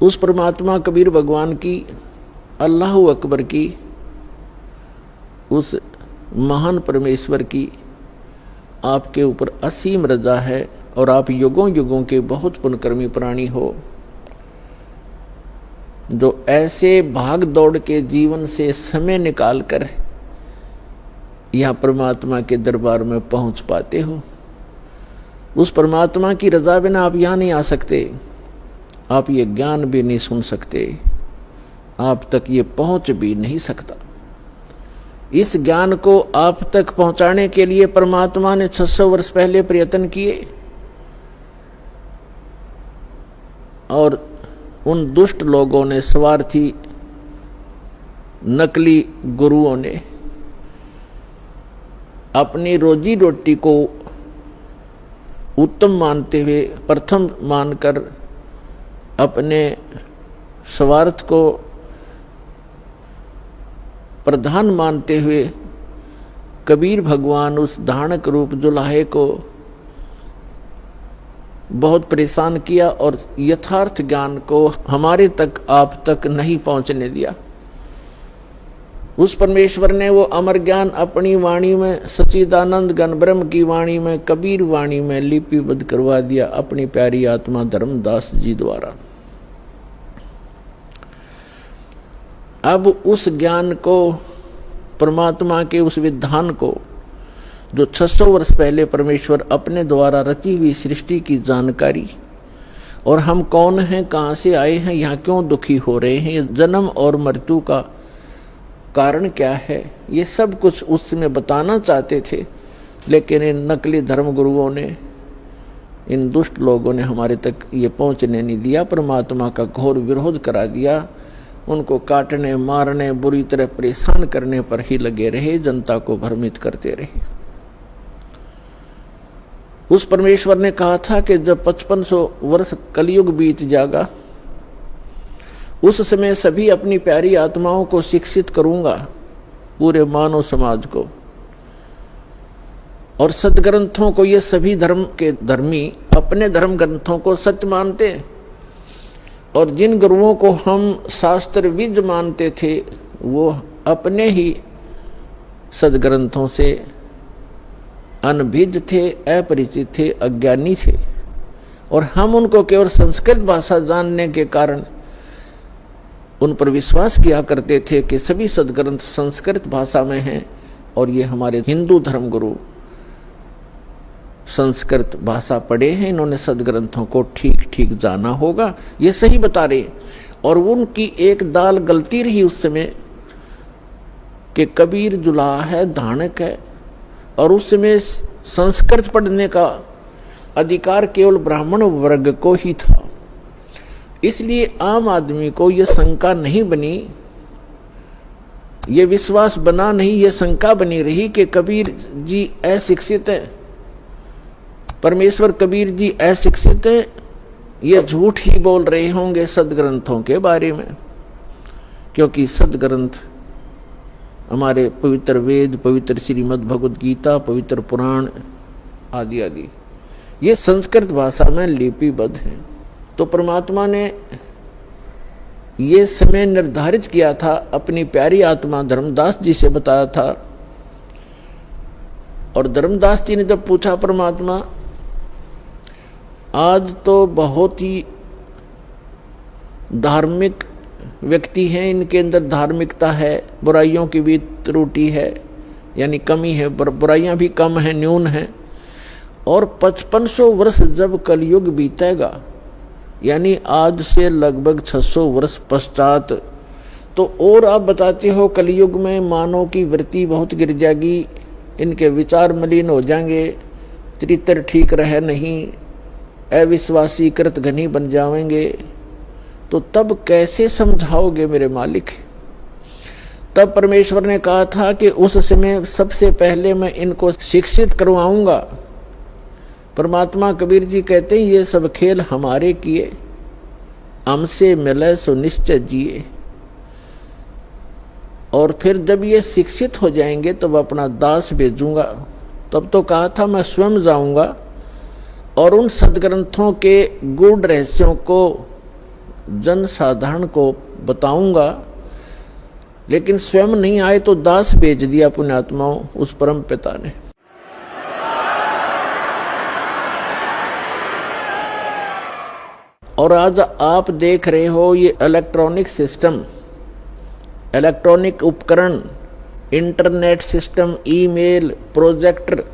उस परमात्मा कबीर भगवान की, अल्लाह अकबर की, उस महान परमेश्वर की आपके ऊपर असीम रजा है और आप युगों युगों के बहुत पुण्यकर्मी प्राणी हो, जो ऐसे भाग दौड़ के जीवन से समय निकालकर यह परमात्मा के दरबार में पहुंच पाते हो। उस परमात्मा की रजा बिना आप यहां नहीं आ सकते, आप ये ज्ञान भी नहीं सुन सकते, आप तक ये पहुंच भी नहीं सकता। इस ज्ञान को आप तक पहुंचाने के लिए परमात्मा ने 600 वर्ष पहले प्रयत्न किए और उन दुष्ट लोगों ने, स्वार्थी नकली गुरुओं ने अपनी रोजी रोटी को उत्तम मानते हुए, प्रथम मानकर अपने स्वार्थ को प्रधान मानते हुए कबीर भगवान उस धानक रूप जुलाहे को बहुत परेशान किया और यथार्थ ज्ञान को हमारे तक, आप तक नहीं पहुंचने दिया। उस परमेश्वर ने वो अमर ज्ञान अपनी वाणी में, सच्चिदानंद घन ब्रह्म की वाणी में, कबीर वाणी में लिपिबद्ध करवा दिया अपनी प्यारी आत्मा धर्मदास जी द्वारा। अब उस ज्ञान को, परमात्मा के उस विधान को, जो 600 वर्ष पहले परमेश्वर अपने द्वारा रची हुई सृष्टि की जानकारी, और हम कौन हैं, कहां से आए हैं, यहाँ क्यों दुखी हो रहे हैं, जन्म और मृत्यु का कारण क्या है, ये सब कुछ उसमें बताना चाहते थे, लेकिन इन नकली धर्म गुरुओं ने, इन दुष्ट लोगों ने हमारे तक ये पहुंचने नहीं दिया। परमात्मा का घोर विरोध करा दिया, उनको काटने, मारने, बुरी तरह परेशान करने पर ही लगे रहे, जनता को भ्रमित करते रहे। उस परमेश्वर ने कहा था कि जब 5500 वर्ष कलयुग बीत जाएगा, उस समय सभी अपनी प्यारी आत्माओं को शिक्षित करूंगा, पूरे मानव समाज को, और सदग्रंथों को। ये सभी धर्म के धर्मी अपने धर्म ग्रंथों को सत्य मानते, और जिन गुरुओं को हम शास्त्र विज मानते थे, वो अपने ही सदग्रंथों से अनभिज्ञ थे, अपरिचित थे, अज्ञानी थे, और हम उनको केवल संस्कृत भाषा जानने के कारण उन पर विश्वास किया करते थे कि सभी सदग्रंथ संस्कृत भाषा में हैं, और ये हमारे हिंदू धर्म गुरु संस्कृत भाषा पढ़े हैं, इन्होंने सदग्रंथों को ठीक ठीक जाना होगा, ये सही बता रहे। और उनकी एक दाल गलती रही उस समय कि कबीर जुलाहा है, धानक है, और उस समय संस्कृत पढ़ने का अधिकार केवल ब्राह्मण वर्ग को ही था। इसलिए आम आदमी को यह शंका नहीं बनी, ये विश्वास बना नहीं, ये शंका बनी रही कि कबीर जी अशिक्षित है, परमेश्वर कबीर जी अशिक्षित है, ये झूठ ही बोल रहे होंगे सदग्रंथों के बारे में, क्योंकि सदग्रंथ हमारे पवित्र वेद, पवित्र श्रीमद् भगवद गीता, पवित्र पुराण आदि आदि ये संस्कृत भाषा में लिपिबद्ध हैं। तो परमात्मा ने ये समय निर्धारित किया था, अपनी प्यारी आत्मा धर्मदास जी से बताया था, और धर्मदास जी ने जब पूछा, परमात्मा आज तो बहुत ही धार्मिक व्यक्ति हैं, इनके अंदर धार्मिकता है, बुराइयों की भी त्रुटि है, यानी कमी है, बुराइयां भी कम है, न्यून है, और 5500 वर्ष जब कलयुग बीतेगा, यानी आज से लगभग 600 वर्ष पश्चात, तो और आप बताते हो कलयुग में मानव की वृत्ति बहुत गिर जाएगी, इनके विचार मलिन हो जाएंगे, चरित्र ठीक रहे नहीं, अविश्वासी कृत घनी बन जाएंगे, तो तब कैसे समझाओगे मेरे मालिक। तब परमेश्वर ने कहा था कि उस समय सबसे पहले मैं इनको शिक्षित करवाऊंगा। परमात्मा कबीर जी कहते हैं, ये सब खेल हमारे किए, हमसे मिले सो निश्चय जिए, और फिर जब ये शिक्षित हो जाएंगे तब अपना दास भेजूंगा। तब तो कहा था मैं स्वयं जाऊंगा और उन सदग्रंथों के गूढ़ रहस्यों को जनसाधारण को बताऊंगा, लेकिन स्वयं नहीं आए तो दास भेज दिया पुण्यात्माओं उस परम पिता ने। और आज आप देख रहे हो ये इलेक्ट्रॉनिक सिस्टम, इलेक्ट्रॉनिक उपकरण, इंटरनेट सिस्टम, ईमेल, प्रोजेक्टर,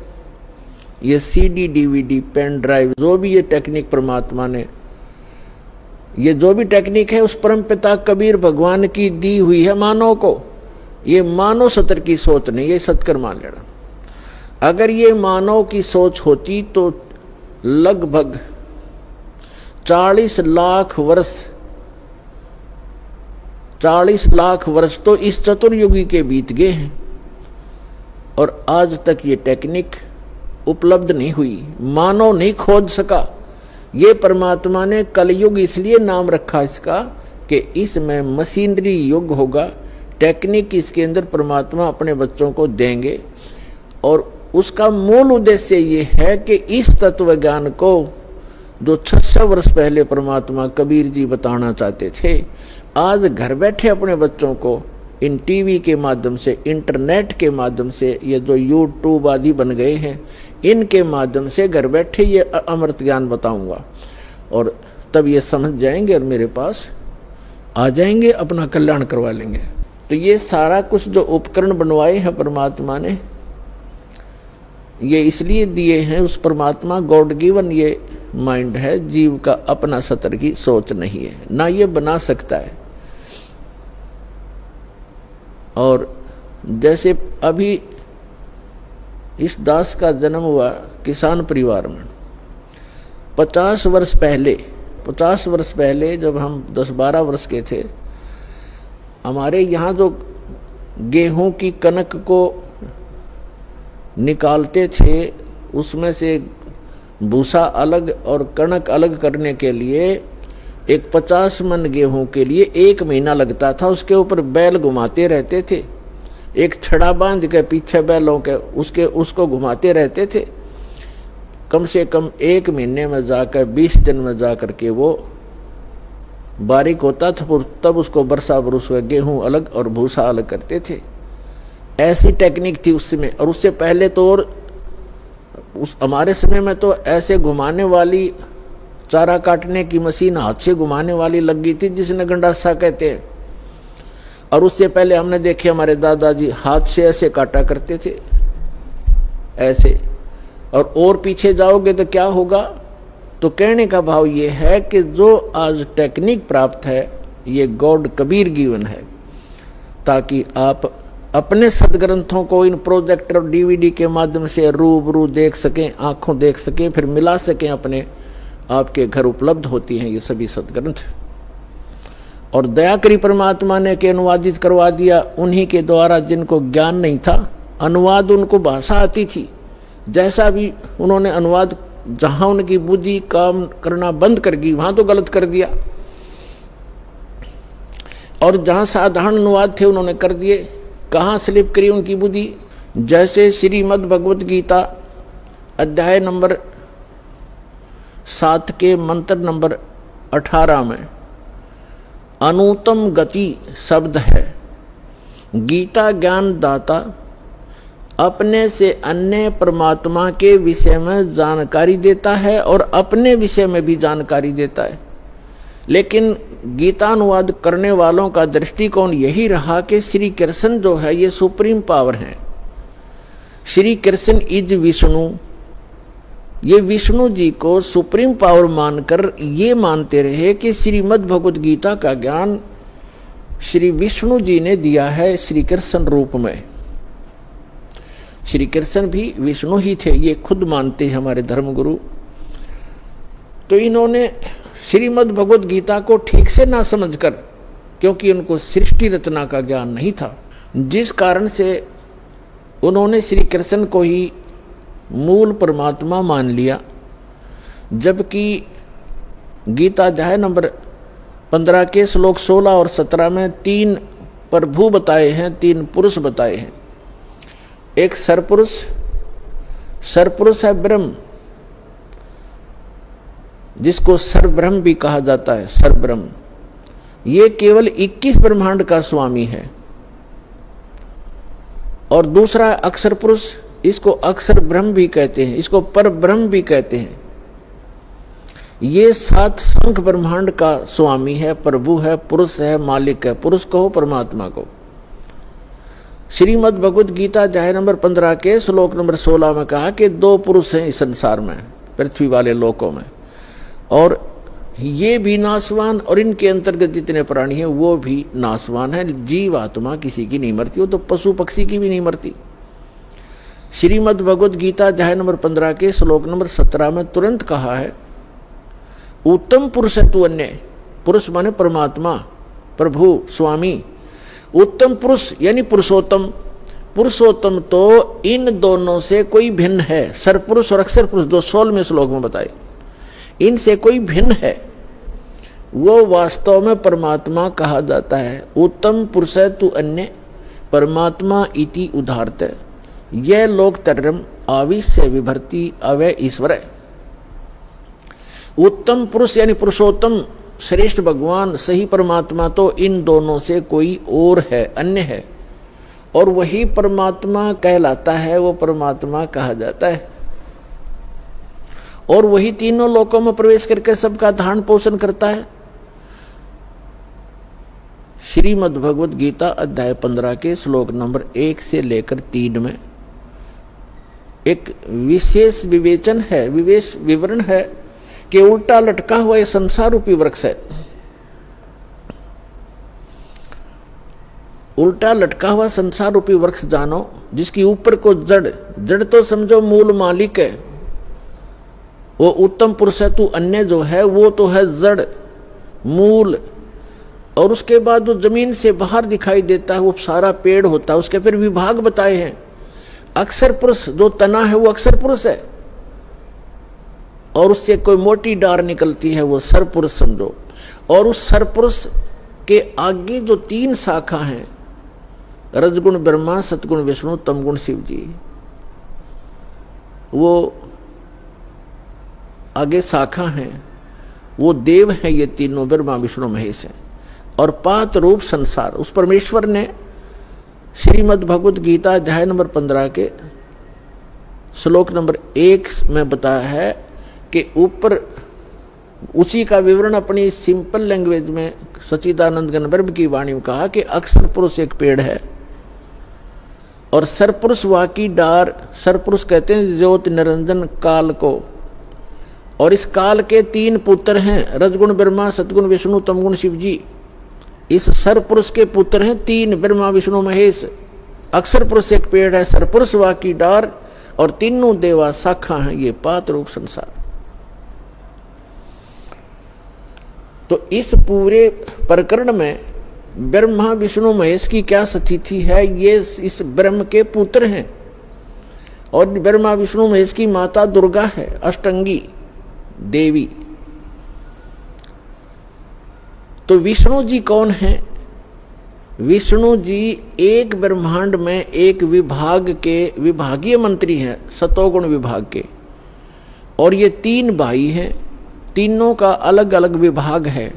ये सीडी, डीवीडी, पेन ड्राइव, जो भी ये टेक्निक परमात्मा ने, ये जो भी टेक्निक है उस परम पिता कबीर भगवान की दी हुई है मानव को। ये मानव सत्र की सोच नहीं, ये सत्कर मान लेना। अगर ये मानव की सोच होती तो लगभग 40 लाख वर्ष, 40 लाख वर्ष तो इस चतुर्युगी के बीत गए हैं और आज तक ये टेक्निक उपलब्ध नहीं हुई, मानव नहीं खोज सका। ये परमात्मा ने कलयुग इसलिए नाम रखा इसका कि इसमें मशीनरी युग होगा, टेक्निक इसके अंदर परमात्मा अपने बच्चों को देंगे। और उसका मूल उद्देश्य ये है कि इस तत्व ज्ञान को जो 600 वर्ष पहले परमात्मा कबीर जी बताना चाहते थे, आज घर बैठे अपने बच्चों को इन टीवी के माध्यम से, इंटरनेट के माध्यम से, ये जो यूट्यूब आदि बन गए हैं, इनके माध्यम से घर बैठे ये अमृत ज्ञान बताऊंगा और तब ये समझ जाएंगे और मेरे पास आ जाएंगे, अपना कल्याण करवा लेंगे। तो ये सारा कुछ जो उपकरण बनवाए हैं परमात्मा ने, ये इसलिए दिए हैं, उस परमात्मा गॉड गिवन ये माइंड है, जीव का अपना सतर की सोच नहीं है, ना ये बना सकता है। और जैसे अभी इस दास का जन्म हुआ किसान परिवार में, 50 वर्ष पहले जब हम 10-12 वर्ष के थे, हमारे यहाँ जो गेहूं की कनक को निकालते थे उसमें से भूसा अलग और कणक अलग करने के लिए एक 50 मन गेहूं के लिए 1 महीना लगता था। उसके ऊपर बैल घुमाते रहते थे, एक छड़ा बांध के पीछे बैलों के उसको घुमाते रहते थे। कम से कम 1 महीने में जाकर 20 दिन में जाकर के वो बारीक होता था, तब उसको बरसा बरुस गेहूं अलग और भूसा अलग करते थे। ऐसी टेक्निक थी उस समय। और उससे पहले तो और उस हमारे समय में तो ऐसे घुमाने वाली चारा काटने की मशीन हाथ से घुमाने वाली लग गई थी, जिसने गंडासा कहते हैं। और उससे पहले हमने देखे हमारे दादाजी हाथ से ऐसे काटा करते थे, ऐसे। और पीछे जाओगे तो क्या होगा? तो कहने का भाव ये है कि जो आज टेक्निक प्राप्त है ये गॉड कबीर गिवन है, ताकि आप अपने सदग्रंथों को इन प्रोजेक्टर और डीवीडी के माध्यम से रूबरू देख सकें, आंखों देख सकें, फिर मिला सकें अपने। आपके घर उपलब्ध होती हैं ये सभी सदग्रंथ। और दया करी परमात्मा ने के अनुवादित करवा दिया उन्हीं के द्वारा जिनको ज्ञान नहीं था। अनुवाद उनको भाषा आती थी, जैसा भी उन्होंने अनुवाद, जहां उनकी बुद्धि काम करना बंद कर गई वहां तो गलत कर दिया, और जहां साधारण अनुवाद थे उन्होंने कर दिए। कहाँ स्लिप करी उनकी बुद्धि? जैसे श्रीमद् भगवत गीता अध्याय नंबर 7 के मंत्र नंबर 18 में अनुत्तम गति शब्द है। गीता ज्ञान दाता अपने से अन्य परमात्मा के विषय में जानकारी देता है और अपने विषय में भी जानकारी देता है। लेकिन गीता अनुवाद करने वालों का दृष्टिकोण यही रहा कि श्री कृष्ण जो है ये सुप्रीम पावर है, श्री कृष्ण इज विष्णु। ये विष्णु जी को सुप्रीम पावर मानकर ये मानते रहे कि श्रीमद् भगवत गीता का ज्ञान श्री विष्णु जी ने दिया है श्री कृष्ण रूप में। श्री कृष्ण भी विष्णु ही थे, ये खुद मानते हैं हमारे धर्मगुरु। तो इन्होंने श्रीमद् भगवत गीता को ठीक से ना समझकर, क्योंकि उनको सृष्टि रचना का ज्ञान नहीं था, जिस कारण से उन्होंने श्री कृष्ण को ही मूल परमात्मा मान लिया। जबकि गीता अध्याय नंबर 15 के श्लोक 16 और 17 में 3 प्रभु बताए हैं, 3 पुरुष बताए हैं। एक सरपुरुष है ब्रह्म, जिसको सर्वब्रह्म भी कहा जाता है। सर्वब्रह्म ये केवल 21 ब्रह्मांड का स्वामी है। और दूसरा अक्षर पुरुष, इसको अक्षर ब्रह्म भी कहते हैं, इसको पर ब्रह्म भी कहते हैं। ये 7 संख ब्रह्मांड का स्वामी है, प्रभु है, पुरुष है, मालिक है। पुरुष कहो परमात्मा को। श्रीमद् भगवद गीता अध्याय नंबर 15 के श्लोक नंबर 16 में कहा कि 2 पुरुष हैं इस संसार में, पृथ्वी वाले लोकों में, और ये भी नाशवान और इनके अंतर्गत जितने प्राणी हैं वो भी नाशवान है। जीव आत्मा किसी की नहीं मरती, वो तो पशु पक्षी की भी नहीं मरती। श्रीमद् भगवद गीता अध्याय नंबर 15 के श्लोक नंबर 17 में तुरंत कहा है, उत्तम पुरुष है तू अन्य। पुरुष माने परमात्मा, प्रभु, स्वामी। उत्तम पुरुष यानी पुरुषोत्तम। पुरुषोत्तम तो इन दोनों से कोई भिन्न है। सरपुरुष और अक्षर पुरुष 216वें श्लोक में बताए, इनसे कोई भिन्न है, वो वास्तव में परमात्मा कहा जाता है। उत्तम पुरुष है तू अन्य, परमात्मा इति उदाहरत। यह लोकतरम आविश्य विभर्ति अवय ईश्वर है। उत्तम पुरुष यानी पुरुषोत्तम, श्रेष्ठ भगवान, सही परमात्मा तो इन दोनों से कोई और है, अन्य है, और वही परमात्मा कहलाता है, वो परमात्मा कहा जाता है। और वही तीनों लोकों में प्रवेश करके सबका धारण पोषण करता है। श्रीमद् भगवद गीता अध्याय 15 के श्लोक नंबर 1 से लेकर 3 में एक विशेष विवेचन है, विवेश विवरण है कि उल्टा लटका हुआ ये संसार रूपी वृक्ष है। उल्टा लटका हुआ संसार रूपी वृक्ष जानो, जिसकी ऊपर को जड़ तो समझो मूल मालिक है, वो उत्तम पुरुष है तू अन्य जो है वो तो है जड़, मूल, और उसके बाद जो जमीन से बाहर दिखाई देता है वो सारा पेड़ होता है। उसके फिर विभाग बताए हैं। अक्षर पुरुष जो तना है वो अक्षर पुरुष है, और उससे कोई मोटी डार निकलती है वो सरपुरुष समझो। और उस सरपुरुष के आगे जो 3 शाखा हैं, रजगुण ब्रह्मा, सतगुण विष्णु, तमगुण शिव जी, वो आगे शाखा हैं, वो देव हैं। ये तीनों ब्रह्मा विष्णु महेश हैं। और 5 रूप संसार, उस परमेश्वर ने श्रीमद् भगवद गीता अध्याय नंबर 15 के श्लोक नंबर 1 में बताया है कि ऊपर उसी का विवरण अपनी सिंपल लैंग्वेज में सच्चिदानंद घन ब्रह्म की वाणी में कहा कि अक्षर पुरुष एक पेड़ है और सरपुरुष वाकी डार। सरपुरुष कहते हैं ज्योति निरंजन काल को, और इस काल के 3 पुत्र हैं, रजगुण ब्रह्मा, सतगुण विष्णु, तमगुण शिव जी। इस सरपुरुष के पुत्र हैं 3, ब्रह्मा विष्णु महेश। अक्षर पुरुष एक पेड़ है, सरपुरुष वाकी डार, और तीनों देवा शाखा हैं, ये 5 रूप संसार। तो इस पूरे प्रकरण में ब्रह्मा विष्णु महेश की क्या स्थिति है, ये इस ब्रह्म के पुत्र हैं, और ब्रह्मा विष्णु महेश की माता दुर्गा है, अष्टंगी देवी। तो विष्णु जी कौन है? विष्णु जी एक ब्रह्मांड में एक विभाग के विभागीय मंत्री हैं, सतोगुण विभाग के, और ये 3 भाई हैं, तीनों का अलग अलग विभाग है।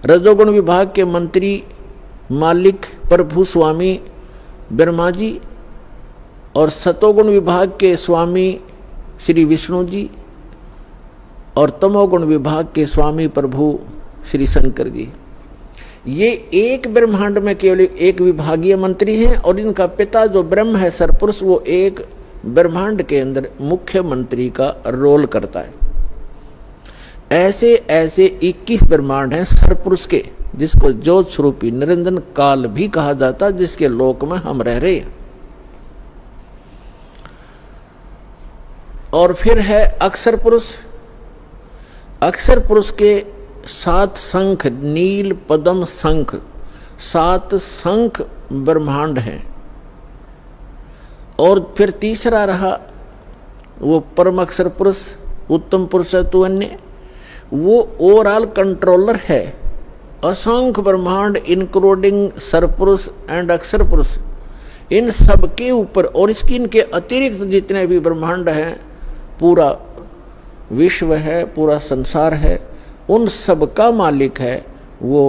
रजोगुण विभाग के मंत्री मालिक प्रभु स्वामी ब्रह्मा जी, और सतोगुण विभाग के स्वामी श्री विष्णु जी, और तमोगुण विभाग के स्वामी प्रभु श्री शंकर जी। ये एक ब्रह्मांड में केवल एक विभागीय मंत्री हैं, और इनका पिता जो ब्रह्म है सरपुरुष, वो एक ब्रह्मांड के अंदर मुख्य मंत्री का रोल करता है। ऐसे ऐसे 21 ब्रह्मांड हैं सरपुरुष के, जिसको ज्योत स्वरूपी निरंजन काल भी कहा जाता है, जिसके लोक में हम रह रहे हैं। और फिर है अक्षर पुरुष। अक्षर पुरुष के 7 शंख, नील पद्म शंख, 7 शंख ब्रह्मांड हैं। और फिर तीसरा रहा वो परम अक्षर पुरुष, उत्तम पुरुष है तू अन्य, वो ओवरऑल कंट्रोलर है। असंख्य ब्रह्मांड इंक्लूडिंग सरपुरुष एंड अक्षर पुरुष, इन सब के ऊपर और इसकी इनके अतिरिक्त जितने भी ब्रह्मांड हैं, पूरा विश्व है, पूरा संसार है, उन सब का मालिक है वो